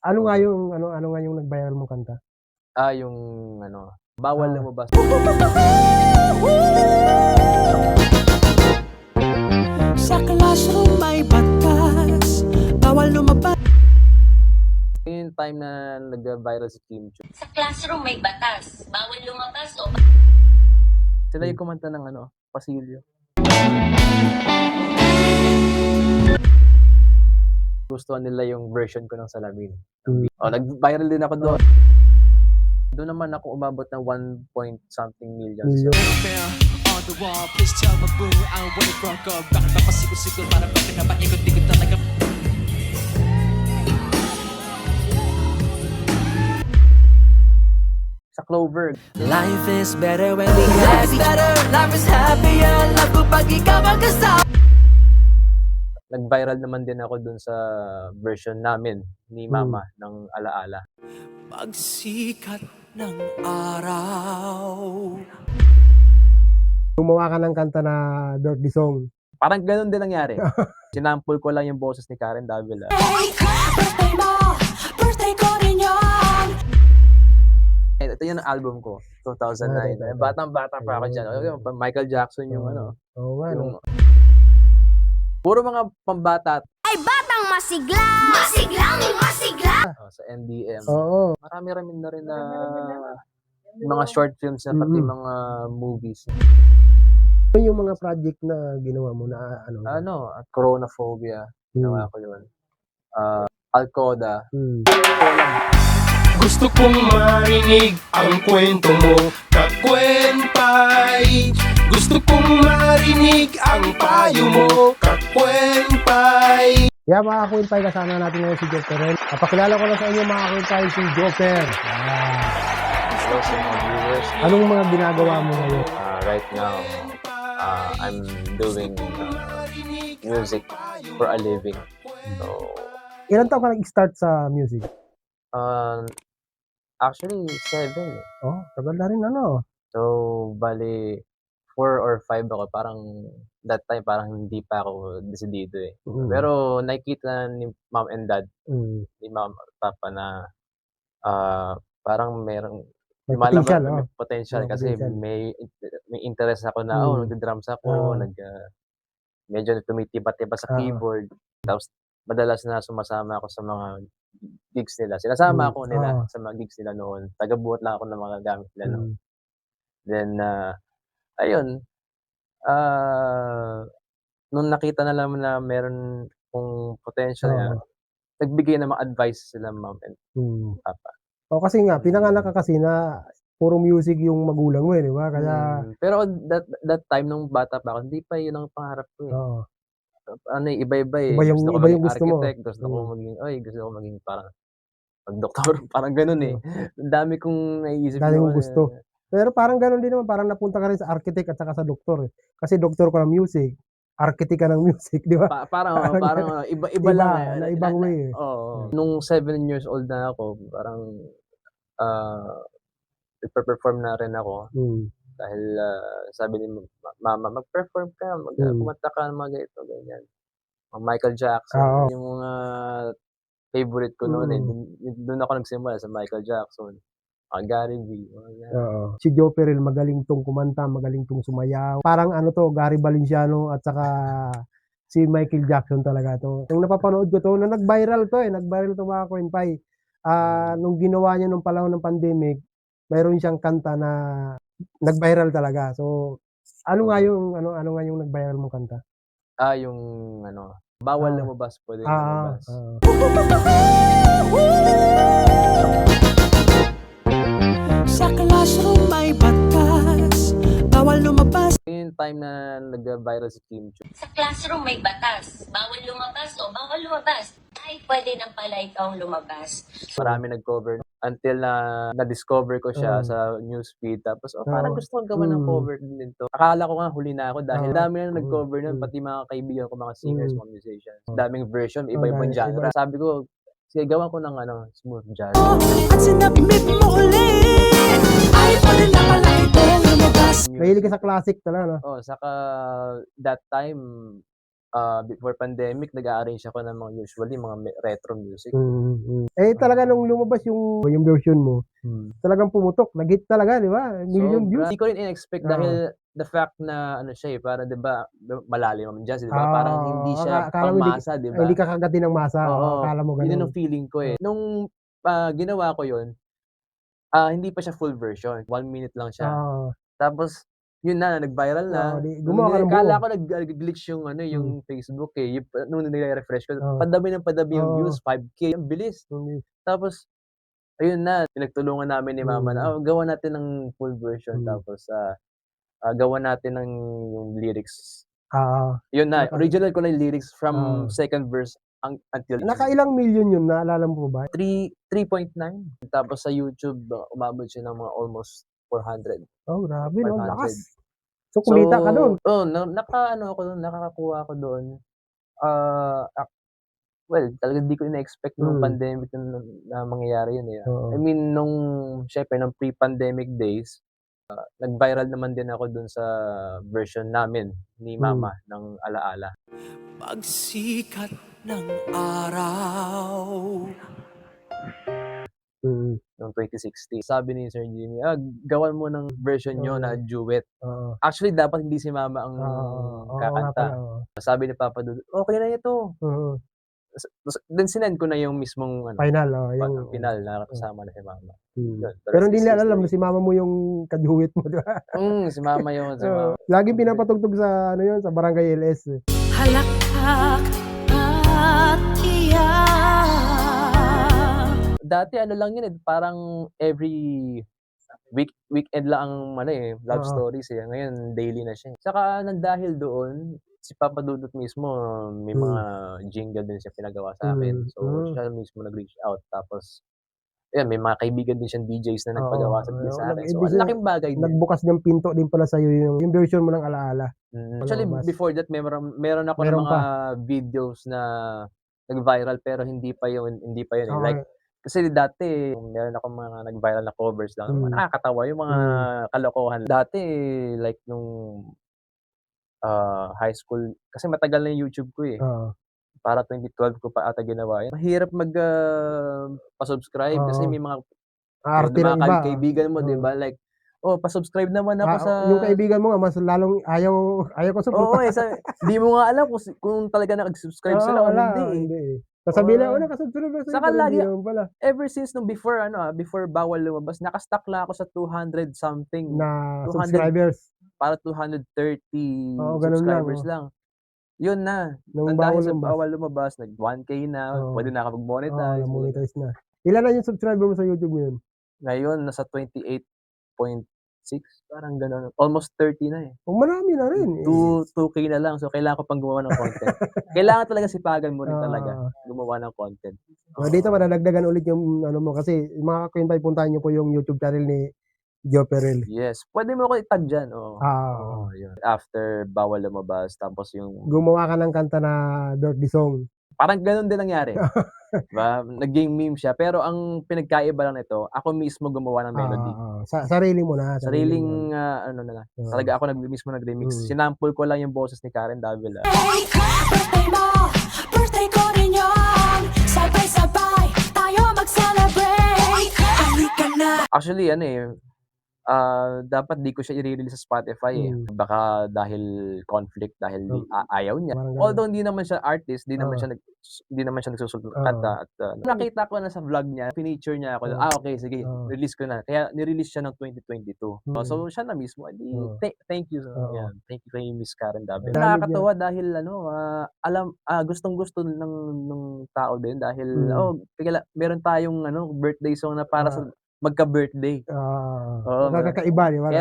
Ano nga yung ano nga yung nag-viral mong kanta? Yung ano, bawal Ah. lumabas. Sa classroom may batas, bawal lumabas. Yung time na nag-viral si Kim Chiu, Sa classroom may batas, bawal lumabas o sila yung kumanta ng ano, Pasilyo. Gustuhan nila yung version ko ng Salamin. Nag-viral din ako doon. Doon naman ako umabot ng 1 something million. Million. On the wall, please tell my boo I'm where from go. Bakit ba pasikot-sikot para bakit na paikot-ikot talaga? Sa Clover, Life is better when we have each other. Life is happier, love ko pag ikaw ang kasama. nag-viral naman din ako doon sa version namin ni Mama ng Alaala. Pagsikat ng araw. Gumawa ka ng kanta na dirty song. Parang gano'n din nangyari. Sinample ko lang yung boses ni Karen Davila. Birthday mo, birthday ko rin yun. Ito yung album ko, 2009. Batang-bata pa ako dyan. Michael Jackson yung ano. Oo nga, no? Puro mga pambata Ay batang masigla! Masiglang! sa NDM. Oo. Marami-rami na rin na mga short films na pati mga movies. Ano yung mga project na ginawa mo na ano? Coronaphobia, ginawa ko yun. Alcoda. Gusto kong marinig ang kwento mo, kakwentay. Gusto kong marinig ang payo mo, kakwentay. Kaya mga kakwentay, kasama natin ngayon si Joker. Papakilala ko na sa inyo mga kakwentay si Joker. Hello sa mga viewers. Anong mga ginagawa mo ngayon? Right now, I'm doing music for a living. So, Ilan taon ka nag-start sa music? actually, 7. Oh, tagal na rin ano. So, bali, 4 or 5 ako. Parang, that time, parang hindi pa ako desidido eh. Pero, nakikita ni mom and dad, ni mom at papa na, parang merong, May potential, may potential May kasi potential. may interest ako na, nagda-drums ako, medyo tumitiba-tiba sa keyboard. Tapos, madalas na sumasama ako sa mga gigs nila. Sinasama ako nila sa mga gigs nila noon. Tagabuhat lang ako ng mga gamit nila noon. Then, ayun, nung nakita na naman na meron kung potential na, nagbigay ng mga advice sila mom and papa. O kasi nga, pinanganak ka kasi na puro music yung magulang mo eh, di ba? Kaya, Pero that time, nung bata pa ako, hindi pa yun ang pangarap ko eh. oo. Iba-iba eh. Iba yung Gusto ko gusto maging mo. architect, gusto ko maging parang mag-doktor, parang gano'n eh. Ang dami kong naiisip Dami noon mong gusto. Pero parang gano'n din naman, parang napunta ka rin sa architect at saka sa doktor eh. Kasi doktor ka ng music, architect ka ng music, di ba? Parang iba lang eh. Na ibang way eh. Oo. Nung 7 years old na ako, parang nagpe-perform na rin ako. Dahil sabi ni mama, mag-perform ka, kumanta ka ng mga ganito, ganyan. Michael Jackson, yung mga favorite ko noon eh. Doon ako nagsimula sa Michael Jackson. Gary V. Oo. Si Joe Perel, magaling tong kumanta, magaling tong sumayaw. Parang ano to, Gary Valenciano at saka si Michael Jackson talaga to. Nung napapanood ko to, na nag-viral to eh, nag-viral to mga kwentay. Nung ginawa niya nung panahon ng pandemic, mayroon siyang kanta na nag-viral talaga. So, ano nga yung nag-viral mong kanta? Yung ano, bawal lumabas, pwede lumabas. Sa classroom may batas, bawal lumabas. Yung time na nag-viral si Kim Chiu, sa classroom may batas, bawal lumabas o bawal lumabas. Ay, pwede na pala ikaw lumabas. marami nag-cover until na na-discover ko siya sa newsfeed. Tapos, parang gusto kong gawa ng cover din to. Akala ko nga huli na ako dahil dami na nag-cover nun, pati mga kaibigan ko, mga singers, mga musicians. Daming version, iba-ibang genre. Sabi ko, sige, gawan ko ng smooth jazz. At sinabit mo ulit, ay pwede na pala itong lumabas. Mahilig ka sa classic talaga, no? Saka that time, before pandemic nag-a-arrange ako ng mga usually mga retro music. Eh, talaga nung lumabas yung version mo, talagang pumutok, nag-hit talaga, di ba? Million views. Hindi ko rin in-expect Oo. dahil the fact na ano siya, parang 'di ba, malalim ang jazz, 'di ba? Parang hindi siya akala mo pangmasa, 'di ba? hindi ka kagatin ng masa, Oo, akala mo yun gano'n. ang feeling ko, eh. Nung, ginawa ko yun, hindi pa siya full version, 1 minute lang siya. Oo, Tapos yun na, nag-viral na. di Nung gumawa ka ng buo. akala ko nag-glitch yung ano, yung Facebook, eh, yung nung nire-refresh ko, Oo. padami ng padami yung Oo. views, 5K, ang bilis. Tapos ayun na, pinagtulungan namin ni mama na, gawan natin ng full version tapos, gawan natin ng yung lyrics. Oo. Yun na, Naka original ko na yung lyrics Oo. from second verse until Nakailang million yun, naalala mo ba? 3.9. Tapos sa YouTube, umabot siya ng mga almost 400, Oh, grabe 'no, 500. lakas. So, kumita ka dun? Oo, nakaano ako dun, nakakakuha ako doon. Well, talagang di ko ina-expect nung pandemic na mangyayari yun, eh. Oo. I mean nung siyempre nung pre-pandemic days, nag-viral naman din ako dun sa version namin ni mama ng Alaala. Pagsikat ng araw. Noong 2016. Sabi ni Sir Jimmy, gawan mo ng version niyo na duet. Oo. Actually, dapat hindi si mama ang Oo nga kakanta. pala, oo. Sabi ni Papa Dudut, "Okey na ito." Then sinend ko na yung mismong ano, Final, yung final na kasama na si mama. Yun, the pero rest hindi is nila alam na history. si mama mo yung ka-duet mo, di ba? Si mama yun, si mama. Laging pinapatugtog sa ano yun, sa Barangay LS, eh. Halakhak at iyak. Dati ano lang yun, eh, parang every weekend lang ang ano, eh, love Oo. stories, eh. Ngayon daily na siya, eh. Tsaka nang dahil doon, si Papa Dudut mismo may mga jingle din siya pinagawa sa'kin. So, siya mismo nag-reach out tapos ayun, may mga kaibigan din siyang DJs na nagpagawa din sa'kin. So, ang laking bagay din. Nagbukas ng pinto din pala sa'yo yung version mo ng Alaala. Actually, Lumabas. before that meron ako ng Meron mga videos na nag-viral pero hindi pa yun, eh. Oo. Like kasi dati meron akong mga nag-viral na covers lang, mga nakakatawa yung mga kalokohan. Dati like nung, high school kasi matagal na yung YouTube ko, eh. Oo. Para 2012 ko pa ata ginawa yun. Mahirap pa-subscribe kasi may mga Arte ng mga iba. kaibigan mo, 'di ba, like, pa-subscribe naman ako sa Yung kaibigan mo nga mas lalong ayaw ko oo, suportahan. di mo nga alam kung talaga nag-subscribe sila o wala, hindi, eh. hindi, eh. Sasabihin lang, naka-subscribe ako sa'yo, Saka pero lagi hindi naman pala. ever since nung before ano, before bawal lumabas, naka-stuck lang ako sa 200 something, Na 200 subscribers. para 230 Ganun lang, subscribers lang. Yun na, Nung dahil bawal sa lumabas. bawal lumabas, nag-1K na, pwede na ako mag-monetize. Na-monetize na. Ilan na yung subscriber mo sa YouTube ngayon? Ngayon nasa 28.6 parang gano'n, almost 30 na, eh. Oh, marami na rin, eh. 2K na lang, so kailangan ko pang gumawa ng content. Kailangan talaga sipagan mo rin talaga gumawa ng content. Dito madadagdagan ulit yung ano mo kasi mga kakwentay, puntahan niyo po yung YouTube channel ni Joe Perel. Yes, pwede mo ako i-tag diyan, oo. Oo. Yun. After bawal lumabas tapos yung Gumawa ka ng kanta na birthday song. parang gano'n din nangyari, 'di ba? Naging meme siya, pero ang pinagkaiba lang nito, ako mismo gumawa ng melody. Sarili mo na. Sariling, ano na lang, talaga ako mismo nag-remix. Sinample ko lang yung boses ni Karen Davila. Birthday mo, birthday ko rin yun. Sabay-sabay tayo mag-celebrate. Halika na. Actually ano, eh, dapat di ko siya i-re-release sa Spotify, eh. Baka dahil conflict, dahil ayaw niya. Parang ganun. Although hindi naman siya artist, hindi naman siya nagsusulat at nakita ko na sa vlog niya, feature niya ako, okay sige, release ko na. Kaya ni-release siya ng 2022. So siya na mismo, thank you, yan. Thank you kay Miss Karen Davila. Nakakatawa dahil ano, gustong-gusto nung tao din dahil, meron tayong ano, birthday song na para sa magka-birthday. Oo, Kakaiba, di ba?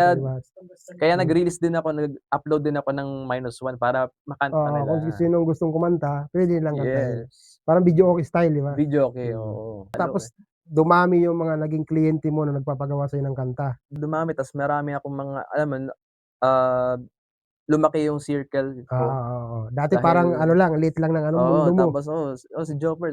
Kaya nag-release din ako, nag-upload din ako ng -1 para makanta nila. Kung sinong gustong kumanta, pwede lang kantahin. Yes. Parang video okay style, di ba? Video okay, oo. Tapos dumami yung mga naging kliyente mo na nagpapagawa sa'yo ng kanta. Dumami, tas marami akong mga, alam mo, lumaki yung circle ko. Dati Dahil parang ano lang, liit lang ng ano, mundo mo. tapos si Jopper.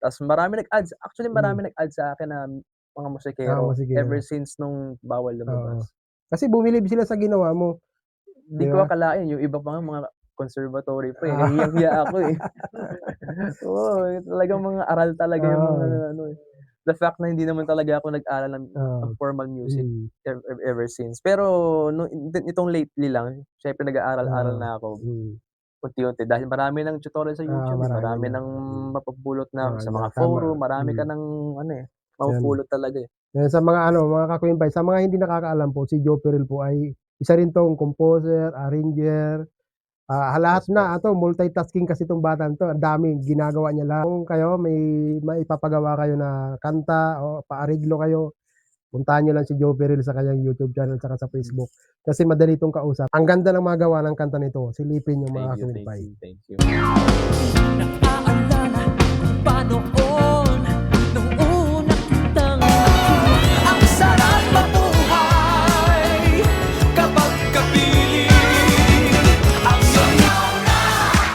Tas marami nag-add, actually marami nag-add sa akin na mga musikero ever since nung bawal lumabas. Kasi bumilib sila sa ginawa mo. Di ko akalain yung iba pa nga mga conservatory pa, eh, nahihiyang-hiya ako, eh. Oo, talagang mga aral talaga yung mga ano, eh. The fact na hindi naman talaga ako nag-aral ng formal music ever since. Pero itong lately lang, siyempre nag-aaral-aral na ako unti-unti dahil marami ng tutorial sa YouTube, marami ng mapupulot na sa mga forum, marami ka ng ano, eh, mapupulot talaga, eh. Sa mga mga ka-Queen sa mga hindi nakakaalam po, si Joe Perel po ay isa rin 'tong composer, arranger, lahat Yes po. na multitasking kasi 'tong batang 'to, ang daming ginagawa niya lahat. Kung kayo may maipapagawa kayo na kanta o paareglo kayo, puntahan niyo lang si Joe Perel sa kanyang YouTube channel tsaka sa Facebook. Kasi madali 'tong kausap. Ang ganda ng mga gawa ng kanta nito, silipin niyo mga Thank you, ka-Queen. thank you, thank you. Naaalala pa noon nung una kitang nakita. Ang sarap mabuhay kapag kapiling. Ang sayaw na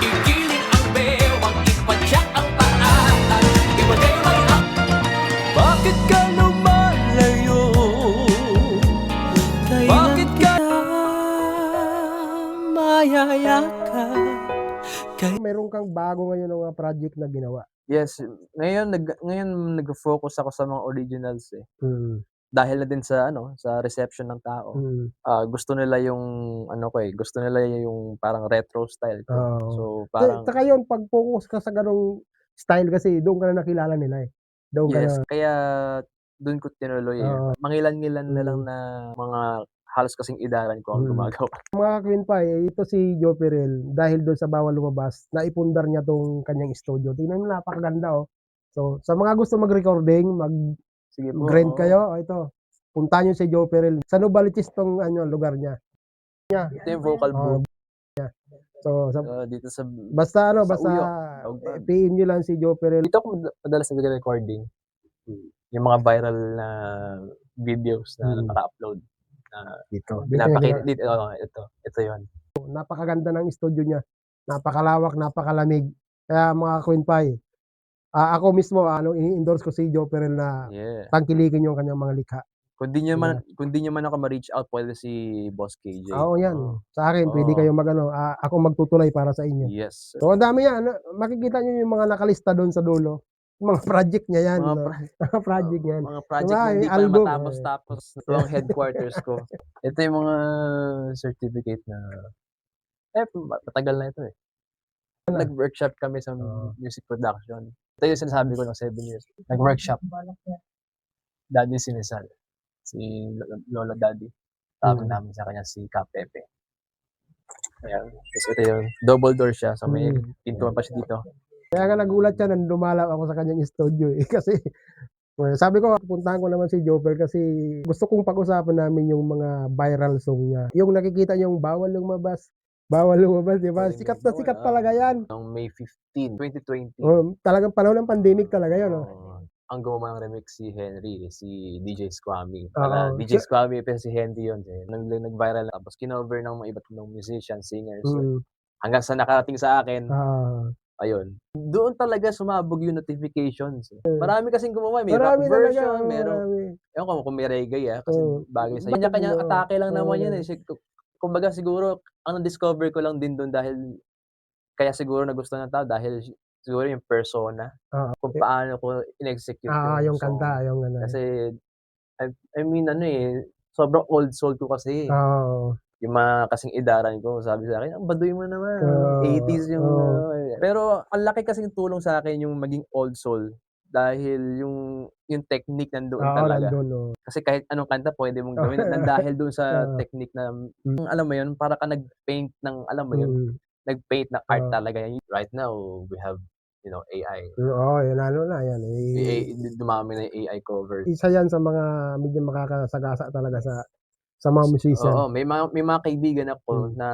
igiling ang bewang, ipadyak ang paa at ibagay may ang. Bakit ka lumalayo? Bakit ka mayayakap? Meron kang bago ngayon na mga project na ginawa. Yes, ngayon nagfo-focus ako sa mga originals, eh. Mm, Dahil na din sa ano, sa reception ng tao. mm. Gusto nila yung ano ko, eh, gusto nila yung parang retro style ko. Oo. So, parang Tsaka yun, pag-focus ka sa ganong style kasi doon ka na nakilala nila, eh. Doon ka yes, na kaya dun ko tinuloy, eh. Oo. Mangilan-ngilan na lang na mga halos kasing edaran ko ang gumagawa. Mga Queen Pie, ito si Joe Perel, dahil doon sa Bawal Lumabas, naipundar niya 'tong kanyang studio. Tingnan mo, napakaganda, oh. So, sa mga gusto mag-recording, Sige po, mag-grind oo. kayo, ito, puntahan niyo si Joe Perel. Sa Novaliches 'tong lugar niya. Ito yung vocal booth. So, Dito sa basta sa Uyo, Taugban. PM niyo lang si Joe Perel. Dito ako madalas nagre-recording. Yung mga viral na videos na naka-upload. Dito. Pinapakita dito, oo, ito yun. Napakaganda ng studio niya. Napakalawak, napakalamig. Kaya mga Queen Pie, ako mismo ini-endorse ko si Joe Perel na Yeah. tangkilikin yung kanyang mga likha. Kung di niyo man ako ma-reach out, pwede si Boss KJ. Oo, yan. Oo. Sa akin, pwede Oo. kayo ako magtutulay para sa inyo. Yes. So, ang dami yan. Makikita nyo yung mga nakalista doon sa dulo. Yung mga project niya yan. Mga Mga project yan. Mga project Diba, na hindi yung pa album, matapos-tapos. Ito ang headquarters ko. Ito yung mga certificate na matagal na ito, eh. Nag-workshop kami sa music production. Ito yung sinasabi ko ng 7 years. Nag-workshop. Daddy Sinisal. Si Lola Daddy. Tawag namin sa kanya si Ka Pepe. Ayan. Tapos ito yung double door siya. So may pintuan pa siya dito. Kaya nga nagulat siya nang dumalaw ako sa kanyang studio, eh. Kasi, sabi ko, puntahan ko naman si Joper kasi gusto kong pag-usapan namin yung mga viral song niya. Yung nakikita yung bawal lumabas, di ba? Sikat na sikat talaga yan. Noong May 15, 2020. Talagang panahon ng pandemic talaga yun. Ang gumawa ng remix si Henry, si DJ Squammy. Oo. DJ Squammy, pero si Henry yun. Nag-viral tapos kinover ng mga iba't ibang musicians, singers. Hanggang sa nakarating sa akin, ayun. Doon talaga sumabog yung notifications. Marami kasing gumawa. May rock Marami version, talaga, meron. Ewan ko kung may reggae, kasi bagay sa kanya-kanya atake lang naman yun, eh. Kumbaga siguro, ang na-discover ko lang din doon dahil, kaya siguro nagustuhan ng tao dahil siguro yung persona, kung paano ko in-execute yung song. kanta, yung ano. Kasi, I mean, sobrang old soul ko kasi. Yung mga kasing edaran ko, sabi sa akin, ang baduy mo naman. 80s yung pero ang laki kasing tulong sa akin yung maging old soul dahil yung technique nandoon talaga. Kasi kahit anong kanta pwede mong gawin dahil doon sa technique na alam mo yun, para ka nag-paint ng alam mo yun, nag-paint ng art talaga. Right now, we have AI. Yan yan. Dumami na yung AI cover. Isa yan sa mga medyo makakasagasa talaga sa mga musician. Oo, may mga kaibigan ako na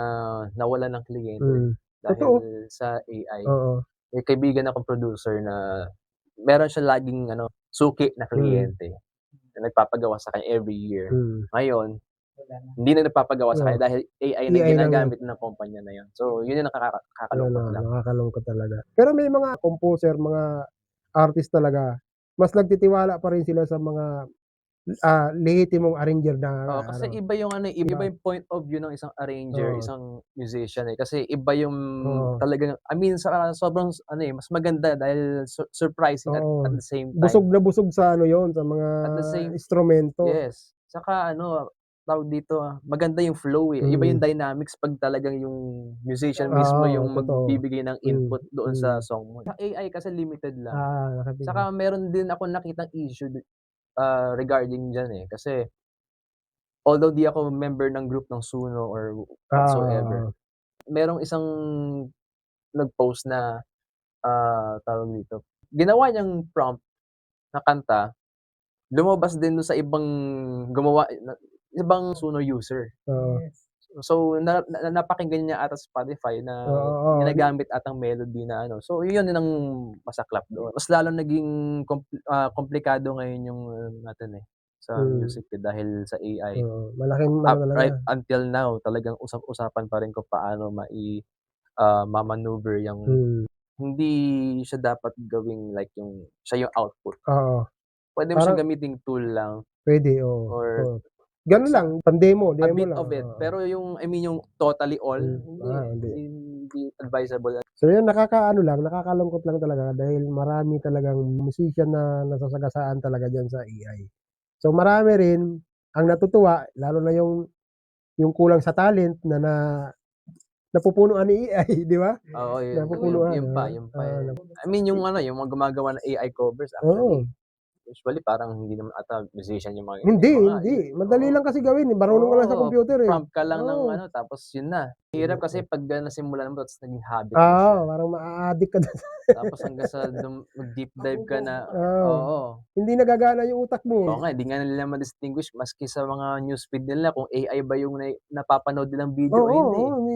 nawalan ng kliyente dahil sa AI. May kaibigan akong producer na meron siya laging suki na kliyente na nagpapagawa sa kanya every year. Ngayon, hindi na nagpapagawa sa kanya dahil AI na ginagamit ng kumpanya na yun. So, yun yung nakakalungkot lang. Nakakalungkot talaga. Pero may mga composer, mga artist talaga, mas nagtitiwala pa rin sila sa mga lehitimong arranger na Oo, kasi ano. iba yung ano, eh, iba yung point of view ng isang arranger, Oo. isang musician, eh. Kasi iba yung Oo. talagang I mean sobrang ano, eh, mas maganda dahil surprising at Oo. the same Busog time. na busog sa ano yon, sa mga At the same instrumento. Yes. Saka ano, tawag dito, maganda yung flow, eh. Iba yung Mm. dynamics 'pag talagang yung musician mismo Oo, yung totoo. magbibigay ng Hmm, input doon sa mm. song mo. Sa AI kasi limited lang. Nakatingin. Saka meron din akong nakitang issue regarding diyan, eh. Kasi although di ako member ng group ng Suno or whatsoever, Oo. merong isang nag-post na, tawag dito, ginawa niyang prompt na kanta, lumabas din dun sa ibang gumawa na ibang Suno user. Oo. So, napakinggan niya ata sa Spotify na Oo, oo. ginagamit atang melody na ano, so yun din ang masaklap doon. Mas lalong naging komplikado ngayon yung ano natin, eh, sa Hmm. music, eh, dahil sa AI. Oo, malaking ano Up talaga. right until now talagang usap-usapan pa rin kung paano ma-maneuver yang Hmm. hindi siya dapat gawing like yung siya yung output. Oo. Puwede mo Parang siyang gamiting tool lang puwede, oo. or Oo. Gano'n lang, sa pang-demo, a demo bit lang, of it, oo. pero yung I mean yung totally all, hindi, eh, Hindi. hindi advisable. So yun, nakakaano lang, nakakalungkot lang talaga dahil marami talagang musician na nasasagasaan talaga diyan sa AI. So marami rin ang natutuwa, lalo na yung kulang sa talent na napupunuan ni AI, 'di ba? Oo, Napupunuan, yun pa, eh. I mean yung ano, yung mga gumagawa ng AI covers oo. actually, usually parang hindi naman ata musician Hindi, yung mga hindi. Madali oo. lang kasi gawin, eh, marunong ka lang sa Oo, computer, eh. prompt ka lang ng Oo. ano tapos yun na. Hirap kasi pag nasimulan mo tapos naging habit mo Oo, siya. parang maa-addict ka dun. Tapos hanggang sa mag-deep dive ka na Oo, oo. hindi na gagana yung utak Oo mo. nga, hindi nga nila ma-distinguish maski sa mga newsfeed nila kung AI ba yung napapanood nilang video o Oo, hindi. oo,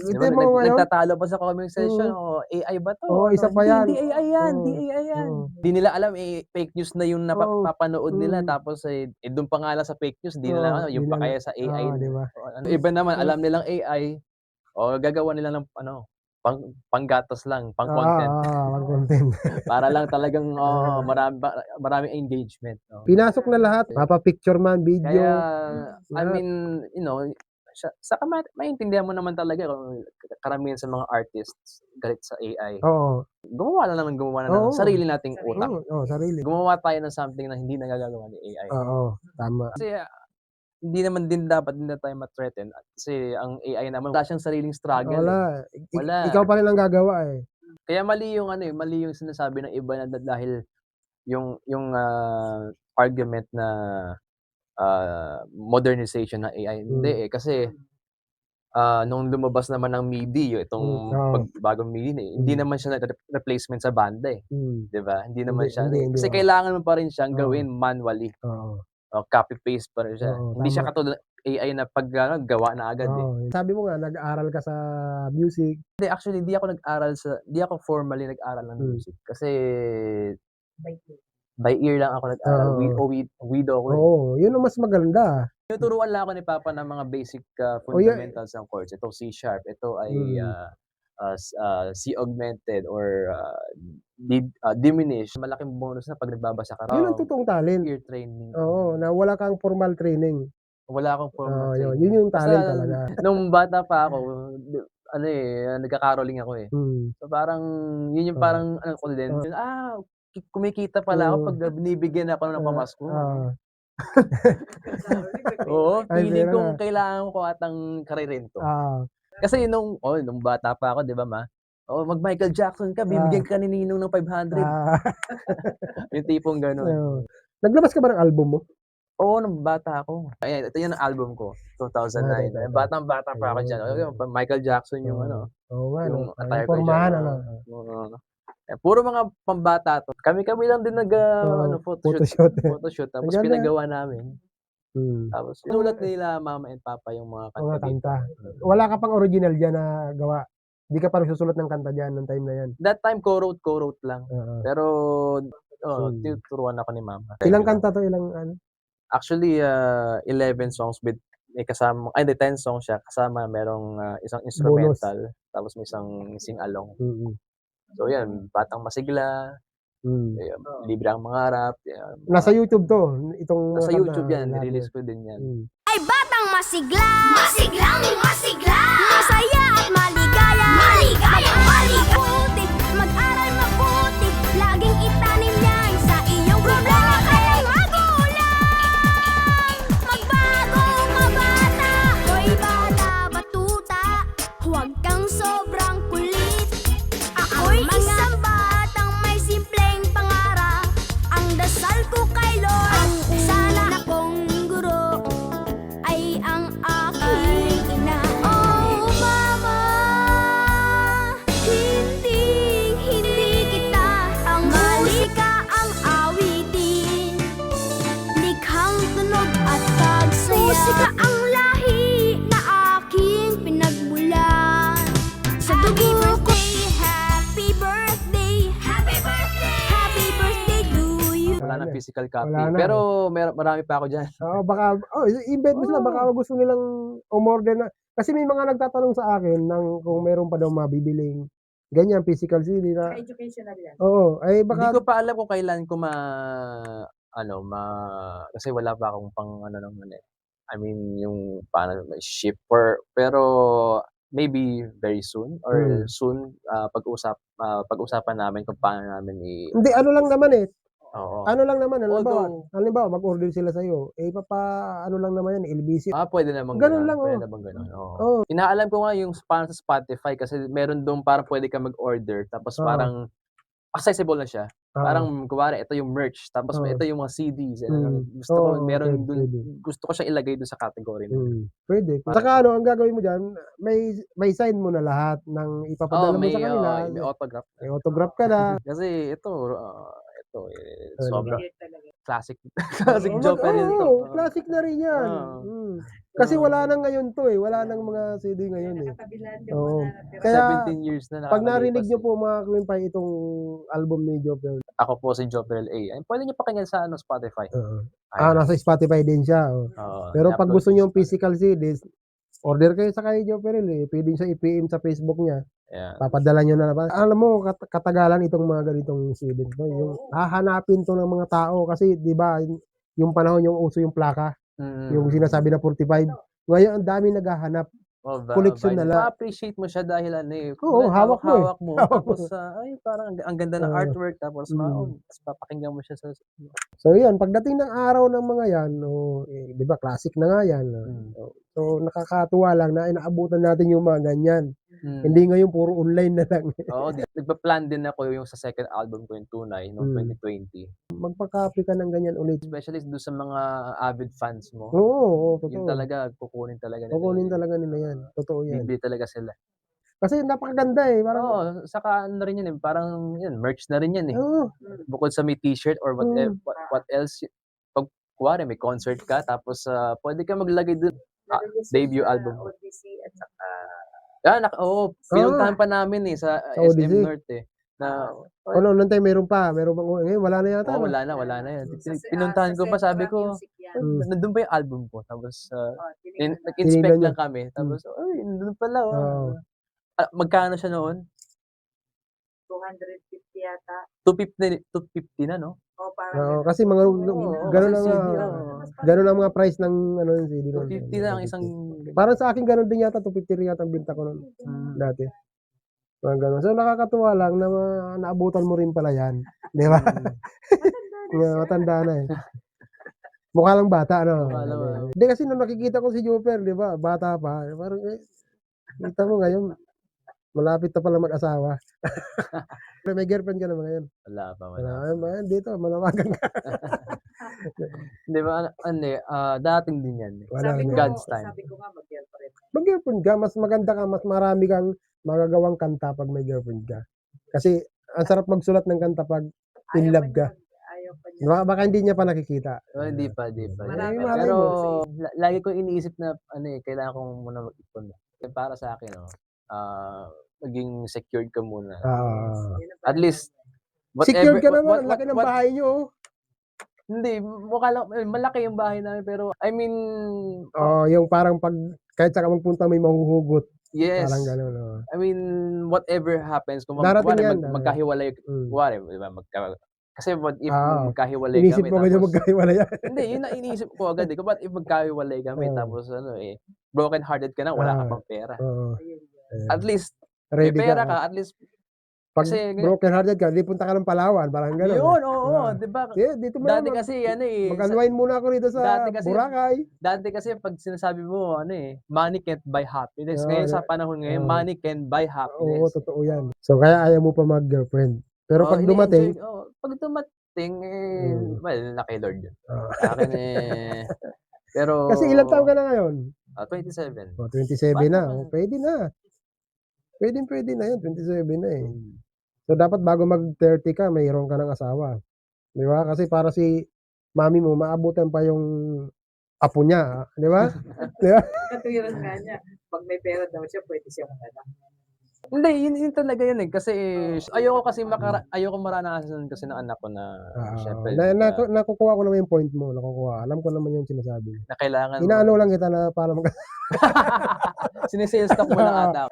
'Di ito ba yung mga ngayon, nagtatalo pa sa comment section, mm. "Oh, AI ba 'to?" Oo, isa Ano, pa "Hindi, yan. hindi AI 'yan, Oo, hindi AI 'yan." oo, 'Di nila alam, eh, fake news na yung oo, napapanood nila mm. tapos, dun pa nga lang sa fake news 'di nila Oo, ano, di yung pa na kaya sa AI oo, 'di ba? o ano, iba naman alam nilang AI, o gagawan nila ng ano, panggatas lang, pang-content Pang-content. para lang talagang, Ah, maraming engagement, oo. pinasok na lahat, papa-picture man, Kaya video, I lahat. mean, you know, saka maintindihan mo naman talaga kung karamihan sa mga artists galit sa AI. Oo, Gumawa na ng oo, sarili nating utak. sarili. Gumawa tayo ng something na hindi nagagawa ni AI. Oo, tama. Kasi, hindi naman din dapat din na tayo ma-threaten kasi ang AI naman wala siyang sariling struggle, eh, Wala, ikaw wala. pa rin ang gagawa, eh. Kaya mali yung ano, eh, mali yung sinasabi ng iba na dahil yung argument na, modernization ng AI, hindi, Hmm, eh, kasi nung lumabas naman ng MIDI, itong oo, bagong MIDI hindi hmm, naman siya replacement sa banda, eh, hmm. 'di ba? Hindi Hindi, naman siya ano, hindi, eh, hindi, kasi kailangan mo pa rin siyang oo, gawin manually, oo, copy paste pa rin siya. Hindi siya tama. katulad ng AI na 'pag ano, gawa na agad, eh. Sabi mo nga nag-aaral ka sa music. Hindi, actually hindi ako formally nag-aral ng Hmm, music kasi by ear lang ako nag-aral, oo, weirdo ako, eh. oo, yun ang mas maganda. Tinuturuan lang ako ni papa ng mga basic, O ya fundamentals ng chords. Ito C sharp, ito ay, mm, C augmented or, diminished. Malaking bonus na 'pag nagbabasa ka yun ang raw, totoong talent. ear training. Oo, na wala kang formal training. Wala akong formal Yun training. yung talent Basta talaga. nung bata pa ako, ano, eh, nagka-caroling ako, eh. Hmm, So, parang yun yung oo, parang ano ko din, oo, kumikita pala ako oo, 'pag binibigyan ako ng pamasko. oo. Oo, Ay feeling pera na, kong kailangan ko atang karirin 'to. oo, Kasi nung bata pa ako 'di ba mag-Michael Jackson ka ah, bibigyan ka ni ninong ng 500 ah, yung tipong gano'n. oo. Naglabas ka ba ng album mo? Oo, nung bata ako. Ayan, ito yung album ko, 2009. Eh, Totoo. batang-bata pa ako Ayun, diyan. Yung Michael Jackson yung oo. ano, Oo nga 'no, yung attire ko diyan, impormahan ano, oo. Puro mga pambata 'to. Kami-kami lang din oo, ano, photoshoot photoshoot. photoshoot Ang tapos ganda, pinagawa namin. hmm, Tapos sinulat nila mama and papa yung mga kanta mga dito. kanta. Wala ka pang original diyan na gawa? Di ka pa nagsusulat ng kanta diyan nung time na yan? That time co-wrote lang. Oo, Pero, hmm. tinuturuan ako ni mama. Ilang Time lang. kanta 'to, ilang ano? Actually, 11 songs with may kasamang ay hindi 10 songs siya kasama merong, isang Bonus? instrumental tapos may isang sing-along. Mm, So 'yan, Batang Masigla, Eh, libre ang mangarap. Nasa YouTube to, itong Nasa mga YouTube kanta yan, natin. nirelease ko din yan. Ay batang masigla, masiglang masigla, masaya at maligaya, maligayang mabuti, mag-aral mabuti, laging itanim yan sa iyong problema kaya'y magulang. Magbago mabata, hoy bata batuta, huwag kang sobrang kulit. Ako'y isang batang may simpleng pangarap, ang dasal ko kay Lord, sana akong guro ay ang aking ina. Oh mama, hindi kita ang musika ang awitin, likhang tunog at pagsaya. Musika ang lahi na aking pinagmulan. Sa dugo ko, happy birthday, happy birthday, happy birthday to you. Wala nang physical copy. Wala na. Pero marami pa ako dyan. Oo, baka, i-invite mo sila, baka gusto nilang umorder na. Kasi may mga nagtatanong sa akin ng kung meron pa daw mabibiling ganyan, physical CD na. Educational yan. Oo, ay Hindi baka, ko pa alam kung kailan ko kasi wala pa akong pang naman eh. I mean, yung paano ship pero maybe very soon or soon pag-usapan namin kung paano namin hindi, ano lang naman eh. Oo. Ano lang naman, Although- halimbawa, mag-order sila sa'yo, ano lang naman yan, LBC. Pwede namang Ganun lang, Pwede oh. namang ganun. Oo. Oo. Inaalam ko nga yung parang sa Spotify kasi meron doon parang pwede ka mag-order tapos Oo. parang accessible na siya. Oo. Parang kuwari ito yung merch tapos Oo. ito yung mga CDs. Gusto ko Oo, meron pwede, dun, pwede. gusto ko siyang ilagay doon sa category na. Pwede. Parang- Saka ang gagawin mo dyan, may sign mo na lahat ng ipapadala mo sa kanila. may autograph. May autograph ka na. Kasi ito sobrang Weird talaga. classic classic Joe Peril to. Oo, classic na rin yan. Oo. Kasi wala nang ngayon to eh. Wala nang mga CD ngayon eh. Nakatabilan Oo. yung mga Kaya, 17 years na Pag narinig nakakalipas nyo eh. po mga Kwimpay itong album ni Joe Peril. Ako po si Joe Peril A. Ay, pwede niyo pakinggan sa Spotify. Nasa Spotify din siya. Oh. Oo, Pero pag i-upload gusto ko nyo sa yung physical CDs, order kayo sa kay Joe Peril eh. Pwede siya i-PM sa Facebook niya. Yeah. Papadala nyo na naman. Alam mo, katagalan itong mga ganitong CD. Yung hahanapin to ng mga tao kasi 'di ba yung panahon yung uso yung plaka, yung sinasabi na 45. Ngayon ang dami naghahanap. collection na lang. Ma-appreciate mo siya dahil Oo, hawak mo eh. hawak mo. Hawak Tapos ay parang ang ganda ng Oo. artwork tapos Mm. tapos papakinggan mo siya sa So yan, pagdating ng araw ng mga yan, 'di ba classic na nga yan. So nakakatuwa lang na inaabutan natin yung mga ganyan. Hindi ngayon puro online na lang. Oo, nagpa-plan din ako yung sa second album ko yung Tunay noong 2020. Magpa-copy ka ng ganyan ulit. Especially doon sa mga avid fans mo. Oo, Yun totoo. talaga kukunin talaga nila. Kukunin talaga nila yan. Totoo yan. Bibili talaga sila. Kasi napakaganda eh. Parang, Oo, saka ano na rin yun eh, parang yun, merch na rin yan eh. oo. Bukod sa may t-shirt or what else, pag kuwari may concert ka, tapos pwede ka maglagay dun, debut album. Odyssey at saka Pinuntahan pa namin eh sa Sa SM Odyssey. North eh. Na, Noon tayo meron pa ngayon wala na yata. no? wala na yan. Pinuntahan ko pa, sabi ko, nandun pa yung album ko. Tapos, nag-inspect Tinignan lang kami. Tapos, ay, nandun pala. Oo. Magkano siya noon? 250 yata. 250 na, no? O parang Oo, kasi mga ganun ang kasi CD, ganun ang mga price ng yung CD noon. 250 na ang isang... Parang sa akin ganun din yata 250 rin yata ang binta ko noon dati. Mga ganun. So nakakatuwa lang na naabutan mo rin pala yan. Di ba? Matanda na eh. Mukha lang bata, ano? Mukha lang, Hindi kasi nung nakikita ko si Jupiter, di ba? Bata pa. Parang, kita mo ngayon, malapit na pala mag-asawa. Pero may girlfriend ka naman ngayon. Wala pa. Dito, manawagan ka. Di ba, dating din yan. Wala sabi na. ko, God's time. Sabi ko nga mag-girlfriend. Mag-girlfriend ka, mas maganda ka, mas marami kang magagawang kanta pag may girlfriend ka. Kasi, ang sarap magsulat ng kanta pag in love ka. Ayaw pa niya. Baka hindi niya pa nakikita. Hindi pa. Marami malay Pero, mo. lagi ko iniisip na, kailangan kong muna mag-ipon. Para sa akin, maging secured ka muna. Yun ang At least, Secure ka naman, ang laki ng bahay niyo. Oh. Hindi, mukha lang, malaki yung bahay namin, pero, I mean, Yung parang pag, kahit saka magpunta may mahuhugot. yes. Parang gano'n. Oh. I mean, whatever happens, kung Darating yan, magkahiwalay, Mm. kuwari, di ba, Kasi what if Oo. magkahiwalay Inisip kami mo agad yung tapos magkahiwalay yan. hindi, yun ang iniisip ko agad, eh, kung what if magkahiwalay kami Oo. tapos ano, eh, broken hearted ka na wala ka Oo. pang pera. Oo. Ayun yun. At Ayan. least may Ready pera ka. ka, at least 'Pag kasi broken hearted ka, 'di punta ka ng Palawan, parang gano'n. yun, oo, 'di ba? Dito muna Dati kasi ano, eh, mag-unwind muna ako rito sa dati kasi Boracay. dati kasi 'pag sinasabi mo ano, eh, money can't buy happiness. Oo, Ngayon sa panahon ngayon, money can buy oo, happiness. totoo yan. So, kaya ayaw mo pa mag-girlfriend. Pero Oo, 'pag dumating, ini-enjoy oo, 'pag dumating, eh, well, na kay Lord yun. oo. Sa'kin, eh, pero Kasi ilang taon ka na ngayon? 27. Oh, 27 Bata na. pa. Oh, puwede na. Puwedeng-puwede na 'yun, 27 na, eh. Hmm. So, dapat bago mag-30 ka mayroon ka ng asawa, 'di ba? Kasi para si mami mo maabutan pa yung apo niya, 'di ba? 'Di ba? Katwiran nga niya, pag may pera daw siya, pwede siya manganak. Hindi, yun talaga yun, eh, kasi ayoko maranasan kasi ng anak ko na siyempre Nakukuha ko naman yung point mo, nakukuha. Alam ko naman yung sinasabi mo. na kailangan Inaano lang kita na para sine-sales talk mo lang ata.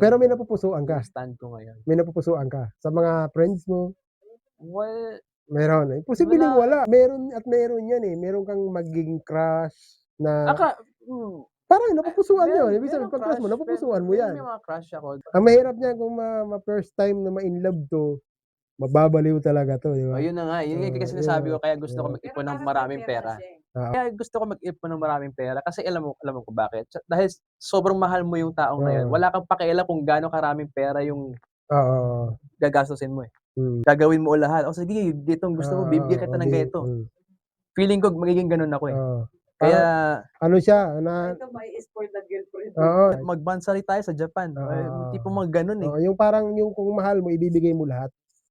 pero may napupusuan ka, Stand ko ngayon. may napupusuan ka sa mga friends mo, Well, meron. Posibleng wala. wala, meron at meron 'yan, eh. Meron kang magiging crush na parang napupusuan mo 'yun. Ibig sabihin 'pag crush mo, napupusuan mo 'yan. May mga crush ako. Ang mahirap niyan kung first time na ma-in love 'to, mababaliw talaga 'to, 'di ba? Oh, yun na nga, yun nga kasi sinasabi ko kaya gusto ko mag-ipon ng maraming pera. Kaya gusto ko mag-ipon ng maraming pera kasi alam mo kung bakit? Dahil sobrang mahal mo yung taong na yun, wala kang pakialam kung gaano karaming pera yung Oo. gagastusin mo, eh. Hmm. Gagawin mo lahat, "O sige, ditong gusto mo, bibigyan kita ng ganito." Feeling ko magiging gano'n ako, eh. Oo. Kaya Ano siya na Ito may spoiled na girlfriend. oo. mag-bansari tayo sa Japan, tipong mga gano'n, eh. Oo, yung parang yung kung mahal mo ibibigay mo lahat,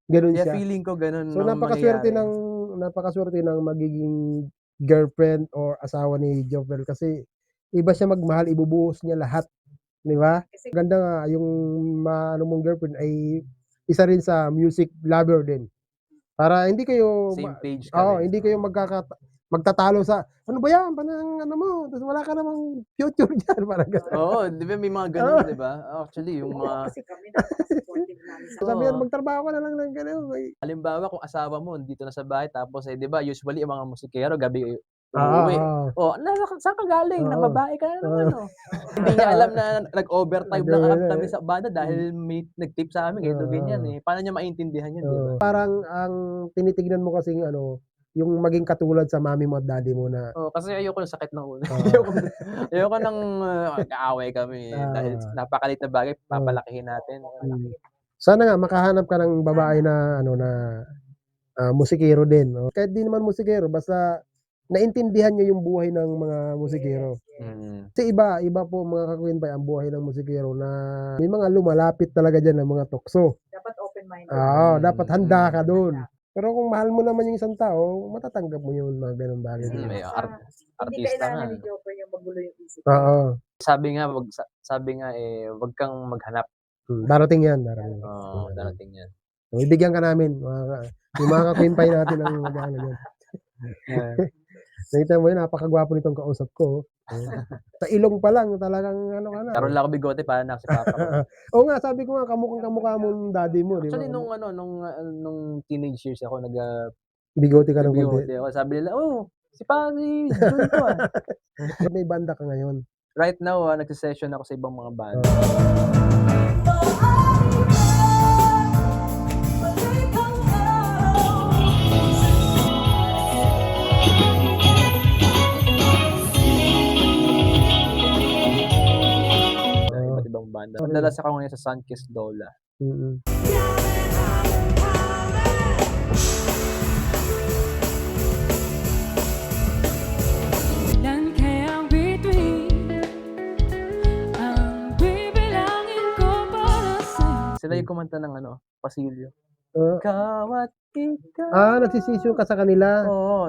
gano'n Kaya siya. feeling ko gano'n So ang mangyayari. napakasuwerte ng magiging girlfriend or asawa ni Jofel kasi iba siya magmahal, ibubuhos niya lahat, 'di ba? Kasi Maganda nga yung maano mong girlfriend ay isa rin sa music lover din. Para hindi kayo Same page oo, kami. hindi kayo magtatalo sa, "Ano ba 'yan, parang ano mo, ta's wala ka namang future diyan," parang gano'n. Oo, 'di ba may mga gano'n, 'di ba? Actually, yung oo, mga kasi kami napaka-supportive namin sa Sabihan, oo. "Magtrabaho ka na lang ng gano'n." Halimbawa kung asawa mo dito na sa bahay tapos, eh, 'di ba usually ang mga musikero gabi Oo, umuuwi. oo. "Oh, saan ka galing? Oo. Nambabae ka na naman, Oo. oh." Hindi niya alam na nag-overtime lang kami sa banda Hmm. dahil may nag-tip sa amin ganito, ganyan, eh. Paano niya maintindihan yun, 'di ba? Parang ang tinitignan mo kasing ano, yung maging katulad sa mami mo at daddy mo na Oo, kasi ayoko ng sakit ng ulo. Oo. Ayoko ng mag-aaway kami dahil napakaliit na bagay papalakihin natin. Sana nga makahanap ka ng babae na ano na, musikero din, 'no? Kahit di naman musikero basta naintindihan niya yung buhay ng mga musikero. Mm. Kasi iba po mga ka-Quinpay ang buhay ng musikero na may mga lumalapit talaga diyan na mga tukso. dapat open-minded. Oo, dapat handa ka dun. Pero kung mahal mo naman yung isang tao, matatanggap mo yung mga gano'ng bagay. May Hindi artista kailangan nga. ni Joker yung magulo yung isip. Oo. Sabi nga, eh, wag kang maghanap. Darating yan, darating. Oo, darating yan. So, ibigyan ka namin yung mga ka-Quinpay natin ang mag-aano diyan. Nakita mo yun, napakagwapo nitong kausap ko. Sa ilong pa lang talagang ano ka na. Karoon lang ako bigote para na si papa ko. Oo nga, sabi ko nga kamukhang-kamukha mong daddy mo, di ba? Actually nung teenage years ako Bigote ka ng konti. nag-bigote ako. Sabi nila, "Oh, si Jun to, ah." May banda ka ngayon. Right now, nagse-session ako sa ibang mga banda. Iba't ibang banda. Madalas ako ngayon sa Sunkist Lola. Mm. Ilan kayang bituin ang bibilangin ko para sa'yo? Sila yung kumanta ng Pasilyo. Ah, Ikaw at ikaw. nagsisisyo ka sa kanila. Oo.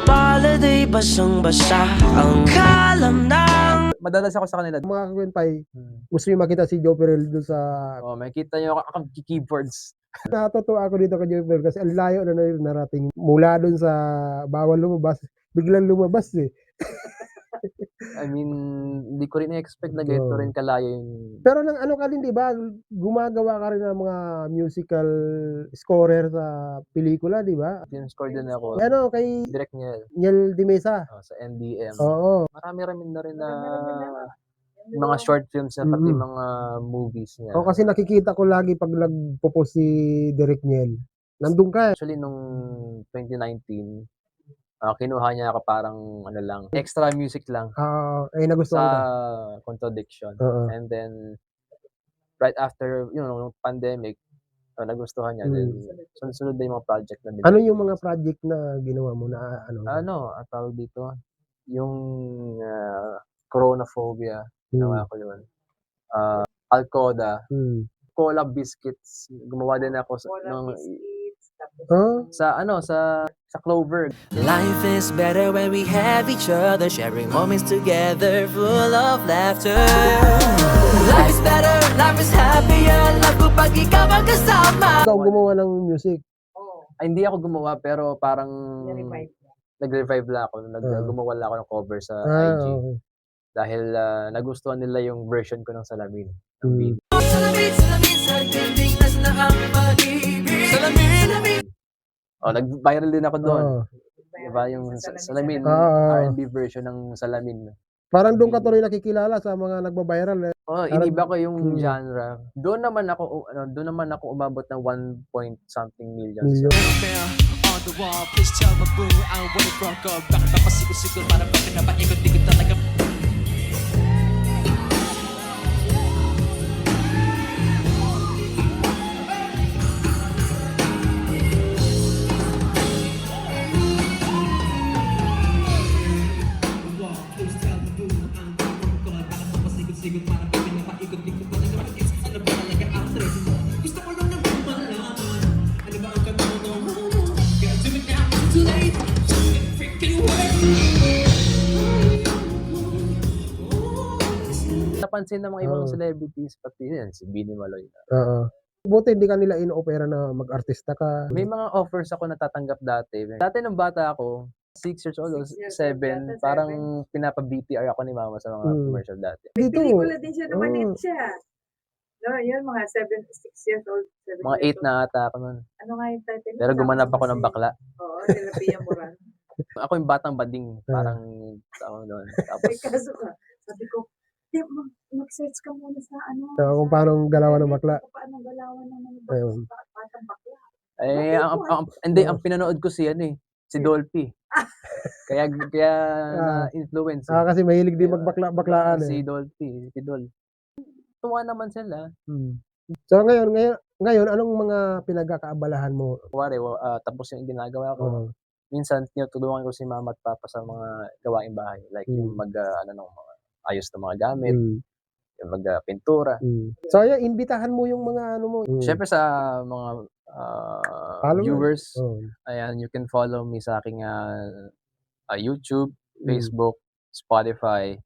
Pala'y basang-basa ang kalam ng Madalas ako sa kanila. Mga ka-Quinpay, gusto nyo makita si Joe Perel doon sa... Oh, makikita niyo ako keyboards. Natutuwa ako dito kay Joe Perel kasi ang layo na narating mula doon sa bawal lumabas, biglang lumabas eh. I mean, hindi ko rin na-expect na ganito Oo. rin kalayo yung Pero ng ano ka rin 'di ba, gumagawa ka rin ng mga musical scorer sa pelikula 'di ba? score din ako. Ano kay Direct niya Niel de Mesa. sa NDM. Oo. Marami-rami na rin na mga short films na pati mga movies niya. Oo, kasi nakikita ko lagi 'pag nagpo-post si Direk Niel, nandun ka, eh. Actually nung 2019, kinuha niya ako parang ano lang, extra music lang Eh, nagustuhan ka? sa Contradiction. Oo. And then right after, nung pandemic, nagustuhan niya then sunod-sunod na yung mga project na Ano yung mga project na ginawa mo na ano? ang tawag dito, yung Coronaphobia, ginawa ko yun. Alcoda, Cola Biscuits, gumawa din ako sa Clover. Life is better when we have each other, sharing moments together, full of laughter. Life is better, life is happier, love ko pag ikaw ang kasama. Ikaw gumawa ng music? Ay, hindi ako gumawa pero parang Na-revive niya. nag-revive lang ako, gumawa lang ako ng cover sa IG. Okay. Dahil nagustuhan nila yung version ko ng Salamin. Salamin, salamin, sa tindinas na ang pag-ibig. Salamin, salamin. Nag-viral din ako doon. Oo. Diba yung Salamin, Oo. R&B version ng Salamin. Parang doon ka tuloy nakikilala sa mga nagba-viral, eh. Iniba ko yung genre. Doon naman ako umabot ng 1 point something million. Fair on the wall, please tell my boo I'm where it broke up. Bakit ba pasikot-sikot para bakit na paikot-ikot talaga. Napansin ng mga ibang Oo. celebrities, pati yan, si Bini Maloy. Oo. Buti hindi ka nila ino-opera na mag-artista ka. May mga offers ako natatanggap dati. Dati nung bata ako, 6 years old, 7, parang pinapa-BTR ako ni mama sa mga commercial dati. Dito, Pelikula din siya, maliit siya. No, yun, mga 6 years old. 7 Mga years 8 old. na ata ako nun. Ano nga yung title? Pero gumanap ako ng bakla. Oo, nila Pia Moran. Ako yung batang bading, parang tao doon. Tapos, May kaso ka. Sabi ko, mag-search ka muna sa ano. kung paano galawan ng bakla. Kung paano galawan ng mga Ayun. batang bakla. hindi, ang pinanood ko si Dolphy. Kaya na-influence. Kasi mahilig din magbakla-baklaan, eh. Si Dolphy, si Dol. Tuwa naman sila. So ngayon anong mga pinagkakaabalahan mo? Kuwari, tapos yung ginagawa ko, Oo. minsan tinutulungan ko si mama at papa sa mga gawaing bahay. Like yung ng mga ayos ng mga gamit, yung pintura. So ayan, imbitahan mo yung mga ano mo. Siyempre sa mga viewers, ayan, you can follow me sa aking YouTube, Facebook, Spotify,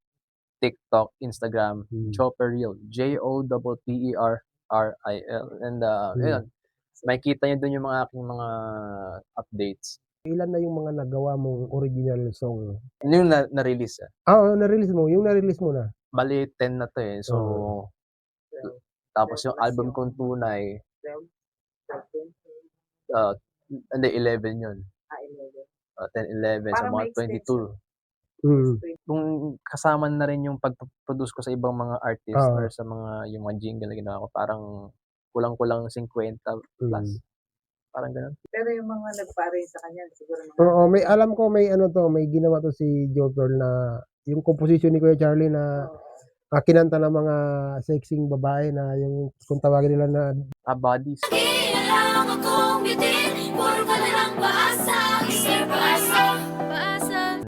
TikTok, Instagram, Chopper Reel, JOPPERRIL. And ayun, makikita niyo doon yung mga aking mga updates. Ilan na yung mga nagawa mong original song? Yung na-release. Na-release mo. Yung na-release mo na. Bali, 10 na to eh. So, tapos yung album kong tunay, hindi, 11 yun. 10, 11, sa Parang mga may 22. Kung kasama na rin yung pag-produce ko sa ibang mga artists or sa yung mga jingle na ginawa ko, parang kulang-kulang 50 plus. Parang ganun. Pero yung mga nagpa-arrange sa kanya, siguro mga... Oo, alam ko may ginawa to si Joe Pearl na yung composition ni Kuya Charlie na kinanta ng mga sexing babae na yung kung tawagin nila na Bodies. Kailangan kong bitin, puro ka na lang paasa, Mr. Paasa.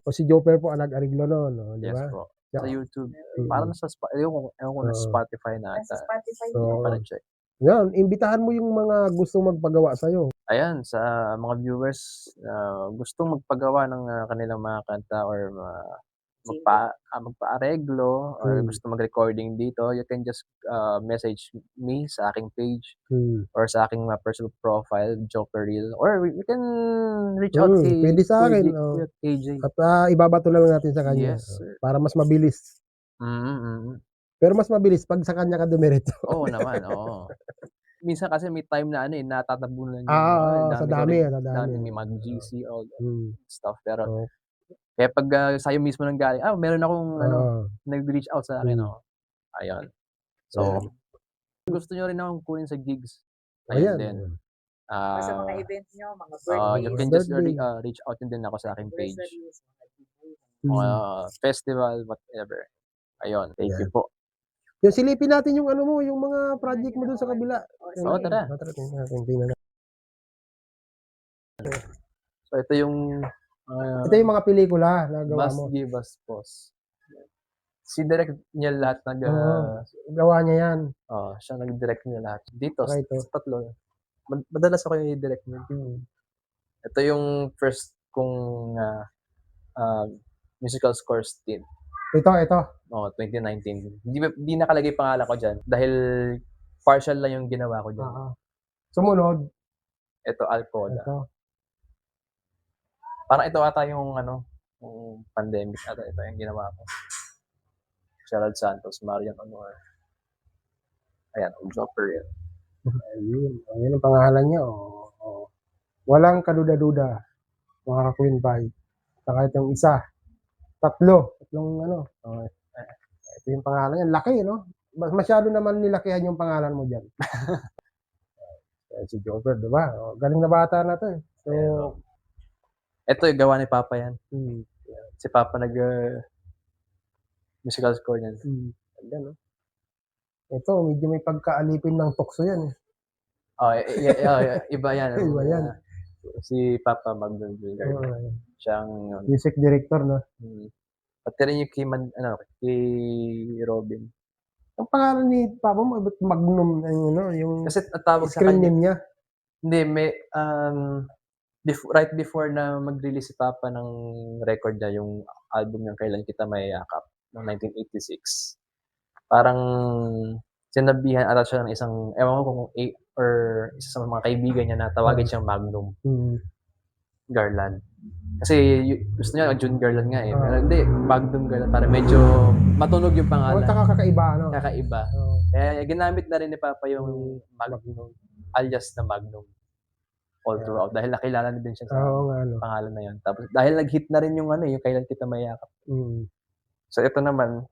o si Joe Pearl po ang nag-ariglo noon, no, di Yes ba? po. Sa YouTube. Parang nasa ewan ko na Spotify na Nasa ata. Spotify. Para check. Yan, imbitahan mo yung mga gustong magpagawa sa'yo. Ayan, sa mga viewers, gustong magpagawa ng kanilang mga kanta or magpa-areglo or Hmm. gusto mag-recording dito, you can just message me sa aking page or sa aking personal profile, Joker Real, or you can reach out kay Pwede sa Kuya akin. Kuya KJ. At ibabato lang natin sa kanya. Yes, sir. Para mas mabilis. Pero mas mabilis pag sa kanya ka dumiretso. Oo naman, oo. Minsan kasi may time na natatabunan yung Sa dami, ko rin, sa dami. may mga GC, all that Hmm. stuff. Pero Oo. kaya pag sa'yo mismo nang galing, meron akong nag-reach out sa akin, ayun. So, gusto nyo rin akong kunin sa gigs, ayun din. Sa mga event nyo, mga You birthdays, can just birthday. reach out din ako sa aking page. anniversaries, mga giveaways. Mga festival, whatever. Ayun, thank you po. Yung silipin natin yung ano mo, yung mga project mo dun sa kabila. Oo, tara. Tingnan natin. So, ito yung Ito yung mga pelikula na gawa Must mo. Give Us Pause. Si direct niya lahat Gawa niya yan. siya nag-direct niya lahat. Dito, Saka ito. sa tatlo. Madalas ako yung direct niya. Ito yung first kong musical scores din. Ito. 2019. Hindi nakalagay pangalan ko dyan dahil partial lang yung ginawa ko dyan. Sumunod. Ito, Alcoda. Ito. Parang ito ata yung yung pandemic ata. Ito yung ginawa ko. Gerald Santos, Marian Honor. Ayan, Joker Real. Ayun ang pangalan niya. Walang kaduda-duda. Mga ka-Queen Pie. Saka itong isa. Tatlong ito yung pangalan niya. Laki, no? Masyado naman nilakihan yung pangalan mo dyan. Si Joker, diba? Galing na bata na to eh. So, Ito yung gawa ni Papa yan. Si Papa musical score niyan. Ganda, no? Ito, medyo may pagkaalipin ng tukso yan eh. Iba yan. Iba yan. Si Papa Magdon Jr. Siyang Music director, no? pati rin yung kay Robin. Ang pangalan ni Papa mo, ba't Magnum, yung Kasi ang tawag sa screen kanya, name niya. hindi, may, right before na mag-release si Papa ng record niya, yung album niyang Kailan Kita Mayayakap, noong 1986. Parang sinabihan ata siya ng isang, ewan ko kung or isa sa mga kaibigan niya na tawagin siyang Magnum Garland. Kasi gusto niya June Garland nga eh. Pero hindi, Magnum Garland. Para medyo matunog yung pangalan. Tsaka kakaiba, no? Kakaiba. Kaya ginamit na rin ni Papa yung Magnum, alias na Magnum. All throughout. Dahil nakilala na din siya sa pangalan na yun. Tapos, dahil nag-hit na rin yung yung Kailan Kita Mayakap. So, ito naman,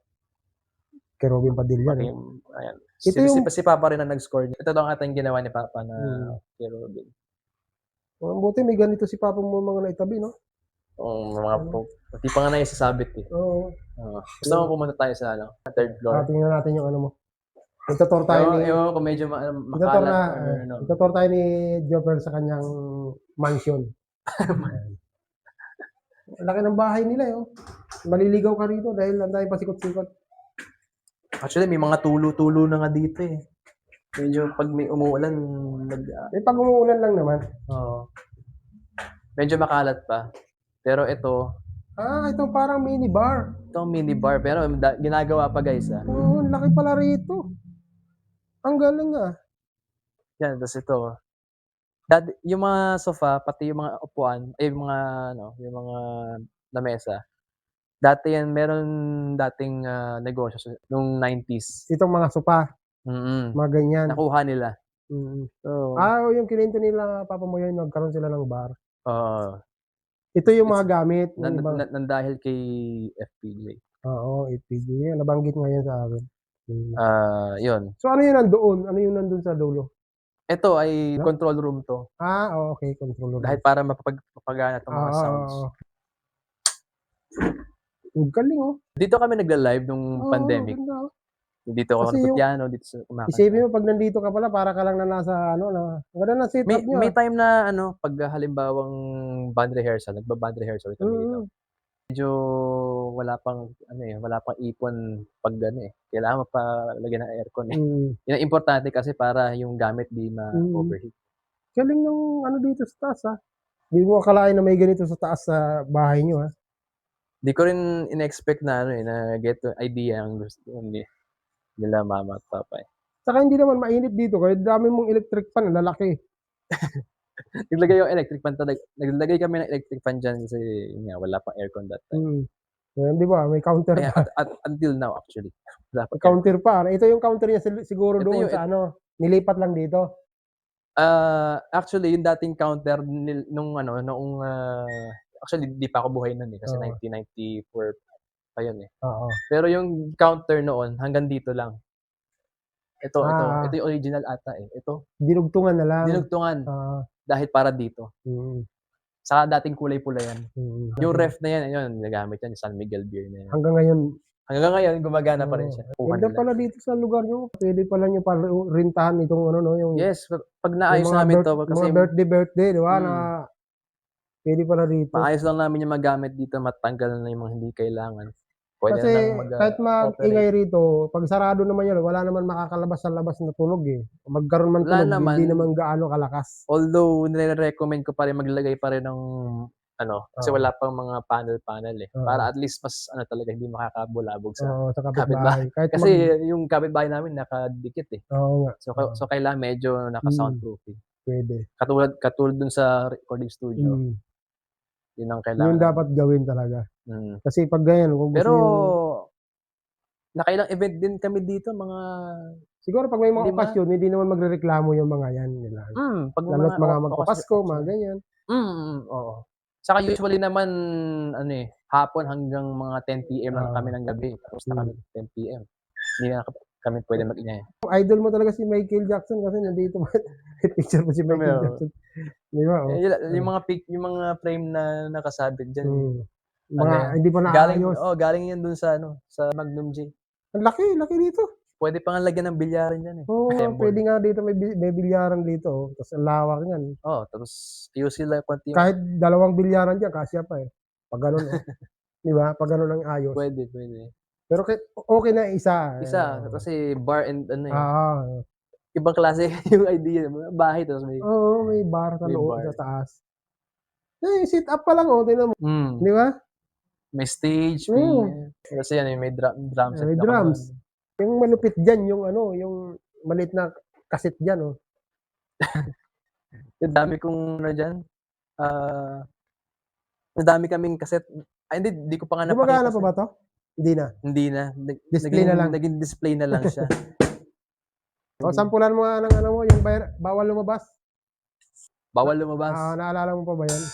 kay Robin Padilla. Ayan. Si Papa rin ang nag-score. Ito daw ang ating ginawa ni Papa na kay Robin. Buti may ganito si Papa mo mga naitabi, no? Pati pa nga na yung sasabit eh. Gusto mo pumunta tayo sa third floor. Tingnan natin yung ano mo. Itutor tayo kung medyo makalat. Itutor tayo ni Joper sa kanyang mansion. Laki ng bahay nila, eh. Maliligaw ka rito dahil ang dahil pasikot-sikot. Actually, may mga tulo-tulo na nga dito eh. Medyo pag may umuulan, pag umuulan lang naman. Medyo makalat pa. Pero ito, ito parang minibar. Ito ang minibar, pero ginagawa pa guys ang laki pala rito. Ang galing Yan, tapos ito. Yung mga sofa, pati yung mga upuan, yung mga lamesa. Dati yan, meron dating negosyo nung 90s. Itong mga sopa. Mga ganyan. Nakuha nila. So, yung kininto nila, Papa mo yun, nagkaroon sila ng bar. Ito yung mga gamit. Nandahil kay FPJ. Oo, FPJ. Nabanggit nga yan sa akin. Yun. So, ano yun nandoon? Ano yung nandun sa dulo? Ito ay control room to. Okay. Control room. Dahil para mapapagana itong mga sounds. Ang galing, Dito kami nagla-live nung pandemic. Ganda, Dito ako nagpipiano, dito sa kumakanta. Isipin mo, pag nandito ka pala, para ka lang na nasa, ganda na setup nyo. May time na, pag halimbawang band rehearsal, nagbaband rehearsal kami dito. Medyo wala pang ipon pag kailangan mapalagyan ng aircon eh. Yan ang importante kasi para yung gamit di ma-overheat. Galing ng dito sa taas Hindi mo akalain na may ganito sa taas sa bahay nyo Di ko rin in-expect na ano, na get to idea ang gusto nila mama at papa, eh. Saka hindi naman mainit dito kahit dami mong electric fan, ang lalaki. Naglagay yung electric fan naglagay kami ng electric fan diyan kasi yun nga wala pang aircon that time. Di ba, may counter Kaya pa. at until now actually, wala May pang counter pa. Ito yung counter niya siguro Ito doon yung sa ano, nilipat lang dito. Actually yung dating counter nung ano, noong, actually di pa ako buhay nun, eh, kasi Oo. 1994 pa yun, eh. Oo. Pero yung counter noon hanggang dito lang. Ito yung original ata, eh. Ito, Dinugtungan na lang. dinugtungan Oo. dahil para dito. Saka dating kulay pula yan. Yung ref na yan, ayun, ginagamit yan, San Miguel beer na yan. Hanggang ngayon. Hanggang ngayon, gumagana pa rin siya. Kuha Ganda nila. pala dito sa lugar nyo. Pwede pala nyo rintahan itong ano, no? Yung, Yes, pag naayos yung mga namin to, kasi mga birthday, di ba? Na pwede pala dito. maayos lang namin yung magamit dito, matanggal na yung mga hindi kailangan. Pwede Kasi na kahit mag-operate. mag-ingay rito, pag sarado naman yan, wala naman makakalabas sa labas na tunog eh. Magkaroon man Wala tunog, naman. hindi naman gaano kalakas. Although, nire-recommend ko pa rin maglagay pa rin ng ano, kasi wala pang mga panel eh. Para at least mas ano talaga, hindi makakabulabog sa Sa kapitbahay. kapitbahay. Kahit Kasi yung kapitbahay namin nakadikit eh. Oo nga, So kailangan medyo naka-soundproofing. pwede. Katulad dun sa recording studio, yun ang Yun kailangan. dapat gawin talaga. Kasi pag ganyan, kung gusto Pero nyo- nakailang event din kami dito, mga siguro pag may mga 5. okasyon, hindi naman magrereklamo yung mga yan nila. pag Lalo't mga okasyon- magpapasko, mga ganyan. oo. Saka usually naman ano eh, hapon hanggang mga 10 PM lang kami ng gabi. Tapos na kami 10 PM. Hindi na kami pwede mag-ingay. Idol mo talaga si Michael Jackson kasi nandito may picture mo si Michael Meron. Jackson. Di ba? Oh. Yung mga frame na nakasabit diyan. Mga hindi pa naayos. Galing yan dun sa sa Magnum J. Ang laki dito. Pwede pa nga lagyan ng bilyaran diyan eh. Oo, Assemble. pwede nga dito may bilyaran dito. Oh. Tapos ang lawak niyan. Tapos ayusin lang konti. Kahit 2 bilyaran diyan, kasya pa eh. Pag ganun. Di ba? Pag ganun ang ayos. Pwede. Pero okay na isa. Kasi bar and ano eh. Ah. Ibang klase yung idea. Bahay tapos may Oo, may bar sa May loob, bar. sa taas. Sit up pa lang, tingnan mo. Di ba? May stage, kasi yan, may drum set. May na drums. kaman. Yung malupit dyan, yung maliit na kaset dyan, oh. Ang dami kong dyan. Ang dami kaming kaset. Hindi ko pa nga Gumagana napakita. pa ba to? Hindi na. Hindi na. Display na lang. Naging display na lang siya. O, sampulan mo nga ng ano mo, yung bawal lumabas. Bawal lumabas. Naalala mo pa ba yan?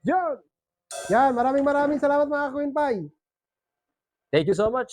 Yan! Yan, maraming salamat mga Queen Pai. Thank you so much.